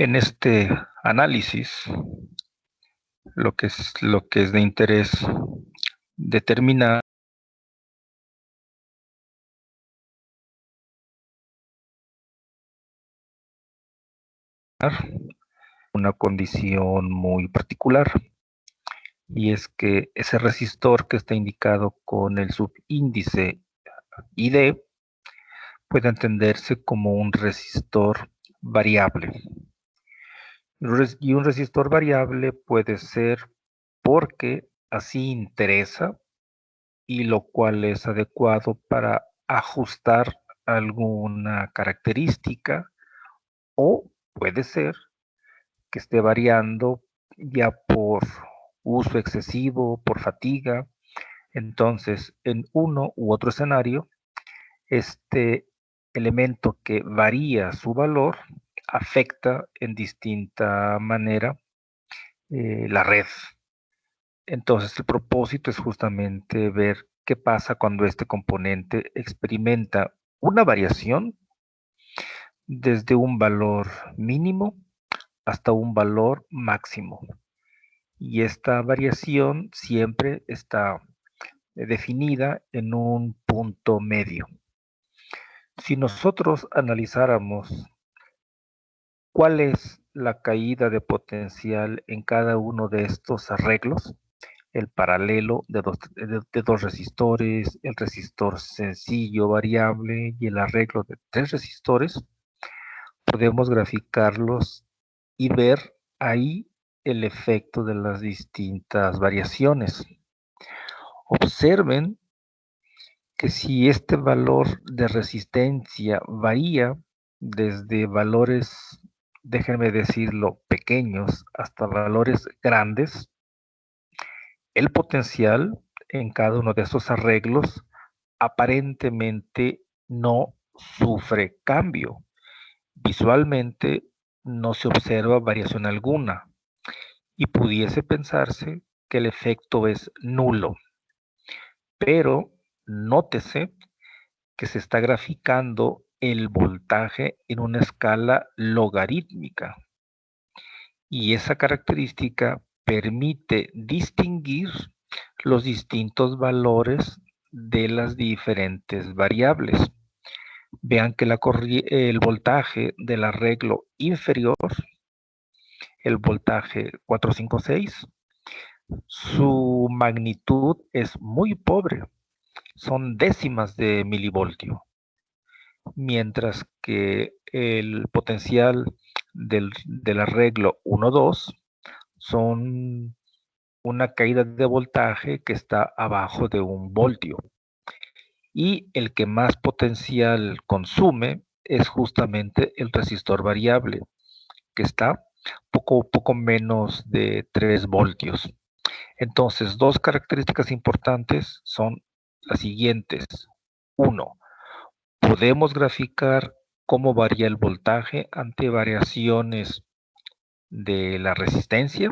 En este análisis, lo que es de interés determinar una condición muy particular, y es que ese resistor que está indicado con el subíndice ID puede entenderse como un resistor variable. Y un resistor variable puede ser porque así interesa, y lo cual es adecuado para ajustar alguna característica, o puede ser que esté variando ya por uso excesivo, por fatiga. Entonces, en uno u otro escenario, este elemento que varía su valor afecta en distinta manera la red. Entonces, el propósito es justamente ver qué pasa cuando este componente experimenta una variación desde un valor mínimo hasta un valor máximo. Y esta variación siempre está definida en un punto medio. Si nosotros analizáramos cuál es la caída de potencial en cada uno de estos arreglos, el paralelo de dos resistores, el resistor sencillo variable y el arreglo de tres resistores, podemos graficarlos y ver ahí el efecto de las distintas variaciones. Observen que si este valor de resistencia varía desde valores, déjenme decirlo, pequeños hasta valores grandes, el potencial en cada uno de estos arreglos aparentemente no sufre cambio. Visualmente no se observa variación alguna, y pudiese pensarse que el efecto es nulo. Pero nótese que se está graficando el voltaje en una escala logarítmica, y esa característica permite distinguir los distintos valores de las diferentes variables. Vean que el voltaje del arreglo inferior, el voltaje 456, su magnitud es muy pobre, son décimas de milivoltio, mientras que el potencial del arreglo 1.2 son una caída de voltaje que está abajo de 1 voltio. Y el que más potencial consume es justamente el resistor variable, que está poco menos de 3 voltios. Entonces, dos características importantes son las siguientes. Uno, podemos graficar cómo varía el voltaje ante variaciones de la resistencia,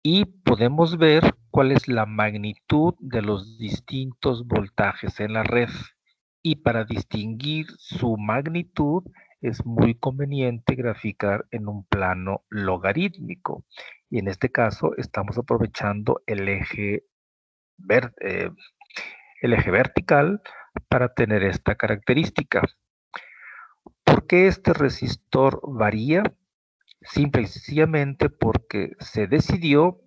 y podemos ver cuál es la magnitud de los distintos voltajes en la red. Y para distinguir su magnitud es muy conveniente graficar en un plano logarítmico. Y en este caso estamos aprovechando el eje vertical para tener esta característica. ¿Por qué este resistor varía? Simple y sencillamente porque se decidió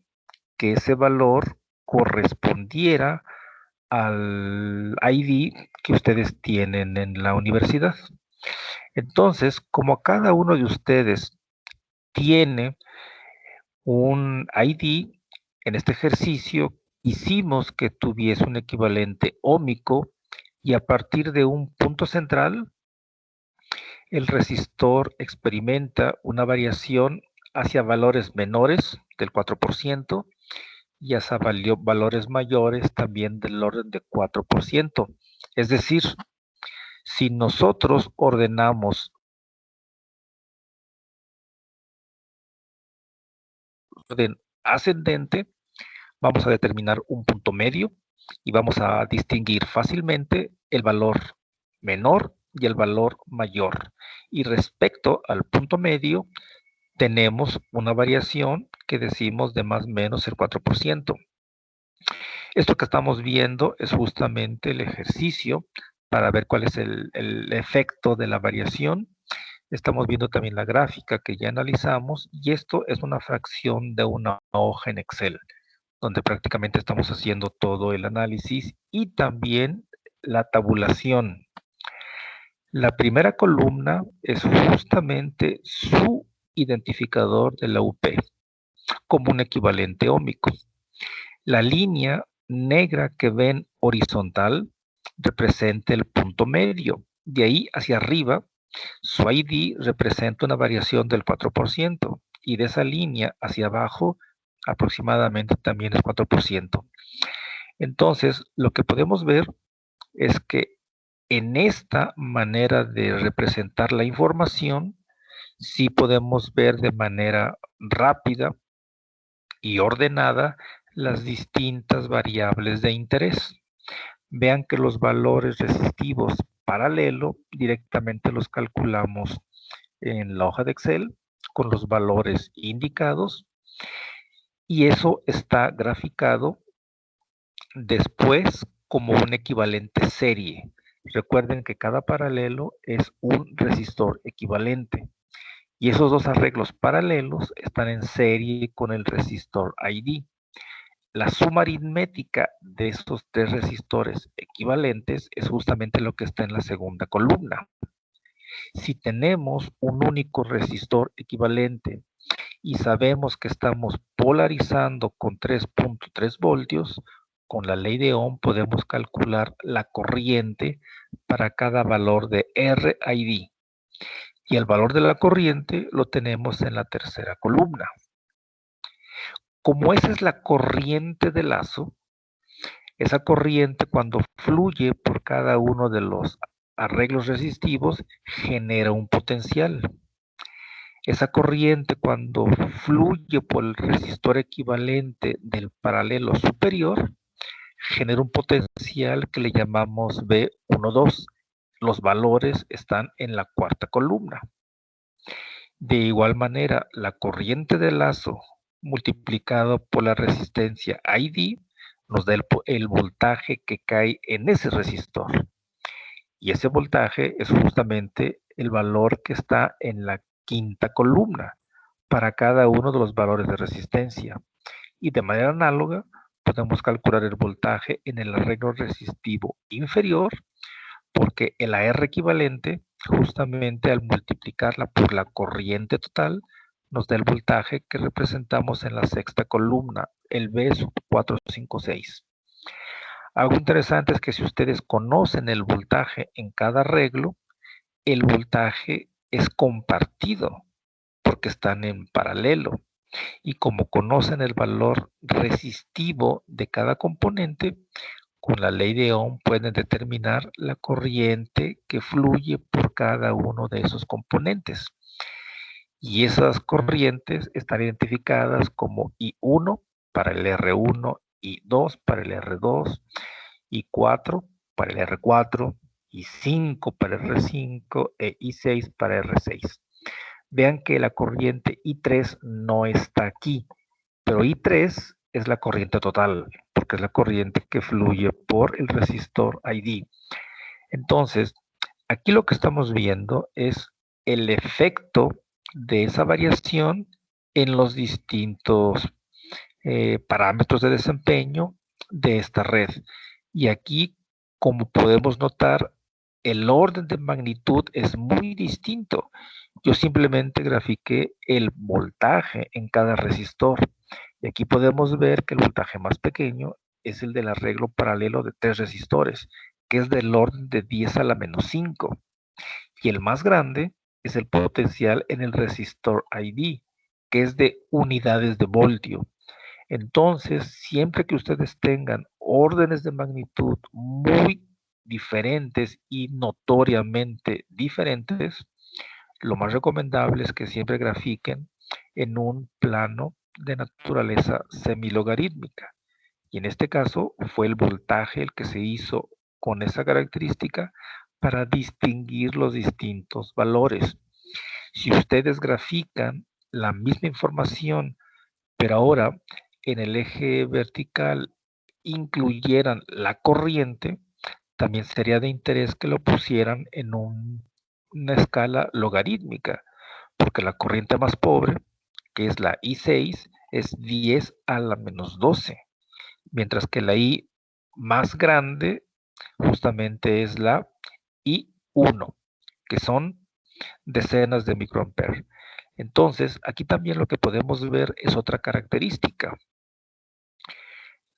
que ese valor correspondiera al ID que ustedes tienen en la universidad. Entonces, como cada uno de ustedes tiene un ID, en este ejercicio hicimos que tuviese un equivalente óhmico, y a partir de un punto central, el resistor experimenta una variación hacia valores menores del 4%, y hacia valores mayores también del orden de 4%. Es decir, si nosotros ordenamos orden ascendente, vamos a determinar un punto medio y vamos a distinguir fácilmente el valor menor y el valor mayor. Y respecto al punto medio, tenemos una variación que decimos de más o menos el 4%. Esto que estamos viendo es justamente el ejercicio para ver cuál es el efecto de la variación. Estamos viendo también la gráfica que ya analizamos y esto es una fracción de una hoja en Excel, donde prácticamente estamos haciendo todo el análisis y también la tabulación. La primera columna es justamente su identificador de la UP como un equivalente óhmico. La línea negra que ven horizontal representa el punto medio. De ahí hacia arriba, su ID representa una variación del 4% y de esa línea hacia abajo aproximadamente también es 4%. Entonces, lo que podemos ver es que en esta manera de representar la información, sí podemos ver de manera rápida y ordenada las distintas variables de interés. Vean que los valores resistivos paralelo directamente los calculamos en la hoja de Excel con los valores indicados y eso está graficado después como un equivalente serie. Recuerden que cada paralelo es un resistor equivalente y esos dos arreglos paralelos están en serie con el resistor ID. La suma aritmética de estos tres resistores equivalentes es justamente lo que está en la segunda columna. Si tenemos un único resistor equivalente y sabemos que estamos polarizando con 3.3 voltios, con la ley de Ohm podemos calcular la corriente para cada valor de RID. Y el valor de la corriente lo tenemos en la tercera columna. Como esa es la corriente de lazo, esa corriente cuando fluye por cada uno de los arreglos resistivos genera un potencial. Esa corriente cuando fluye por el resistor equivalente del paralelo superior genera un potencial que le llamamos V12. Los valores están en la cuarta columna. De igual manera, la corriente de lazo multiplicado por la resistencia ID nos da el voltaje que cae en ese resistor. Y ese voltaje es justamente el valor que está en la quinta columna para cada uno de los valores de resistencia. Y de manera análoga, podemos calcular el voltaje en el arreglo resistivo inferior, porque el AR equivalente, justamente al multiplicarla por la corriente total, nos da el voltaje que representamos en la sexta columna, el B456. Algo interesante es que si ustedes conocen el voltaje en cada arreglo, el voltaje es compartido porque están en paralelo. Y como conocen el valor resistivo de cada componente, con la ley de Ohm pueden determinar la corriente que fluye por cada uno de esos componentes. Y esas corrientes están identificadas como I1 para el R1, I2 para el R2, I4 para el R4, I5 para el R5 e I6 para el R6. Vean que la corriente I3 no está aquí, pero I3 es la corriente total, porque es la corriente que fluye por el resistor ID. Entonces, aquí lo que estamos viendo es el efecto de esa variación en los distintos parámetros de desempeño de esta red. Y aquí, como podemos notar, el orden de magnitud es muy distinto. Yo simplemente grafiqué el voltaje en cada resistor. Y aquí podemos ver que el voltaje más pequeño es el del arreglo paralelo de 3 resistores, que es del orden de 10 a la menos 5. Y el más grande es el potencial en el resistor ID, que es de unidades de voltio. Entonces, siempre que ustedes tengan órdenes de magnitud muy diferentes y notoriamente diferentes, lo más recomendable es que siempre grafiquen en un plano de naturaleza semilogarítmica. Y en este caso fue el voltaje el que se hizo con esa característica para distinguir los distintos valores. Si ustedes grafican la misma información, pero ahora en el eje vertical incluyeran la corriente, también sería de interés que lo pusieran en una escala logarítmica, porque la corriente más pobre, que es la I6, es 10 a la menos 12, mientras que la I más grande justamente es la I1, que son decenas de microamperes. Entonces, aquí también lo que podemos ver es otra característica.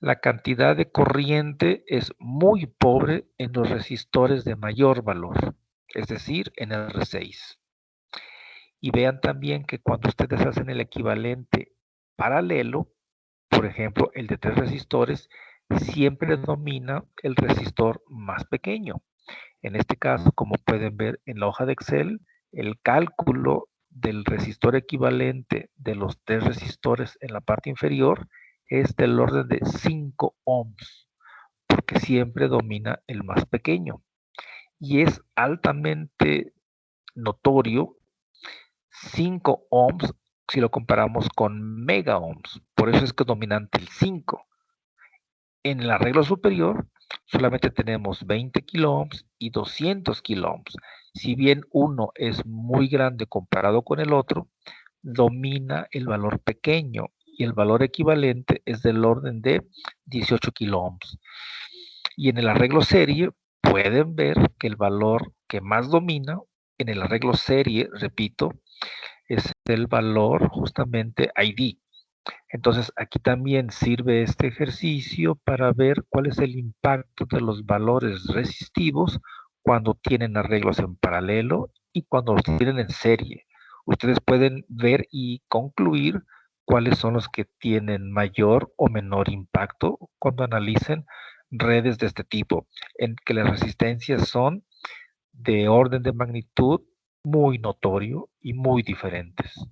La cantidad de corriente es muy pobre en los resistores de mayor valor, es decir, en R6. Y vean también que cuando ustedes hacen el equivalente paralelo, por ejemplo, el de 3 resistores, siempre domina el resistor más pequeño. En este caso, como pueden ver en la hoja de Excel, el cálculo del resistor equivalente de los 3 resistores en la parte inferior es del orden de 5 ohms, porque siempre domina el más pequeño. Y es altamente notorio 5 ohms si lo comparamos con mega ohms. Por eso es que es dominante el 5. En el arreglo superior solamente tenemos 20 kiloohms y 200 kiloohms. Si bien uno es muy grande comparado con el otro, domina el valor pequeño y el valor equivalente es del orden de 18 kiloohms. Y en el arreglo serie pueden ver que el valor que más domina en el arreglo serie, repito, es el valor justamente ID. Entonces, aquí también sirve este ejercicio para ver cuál es el impacto de los valores resistivos cuando tienen arreglos en paralelo y cuando los tienen en serie. Ustedes pueden ver y concluir cuáles son los que tienen mayor o menor impacto cuando analicen redes de este tipo, en que las resistencias son de orden de magnitud muy notorio y muy diferentes.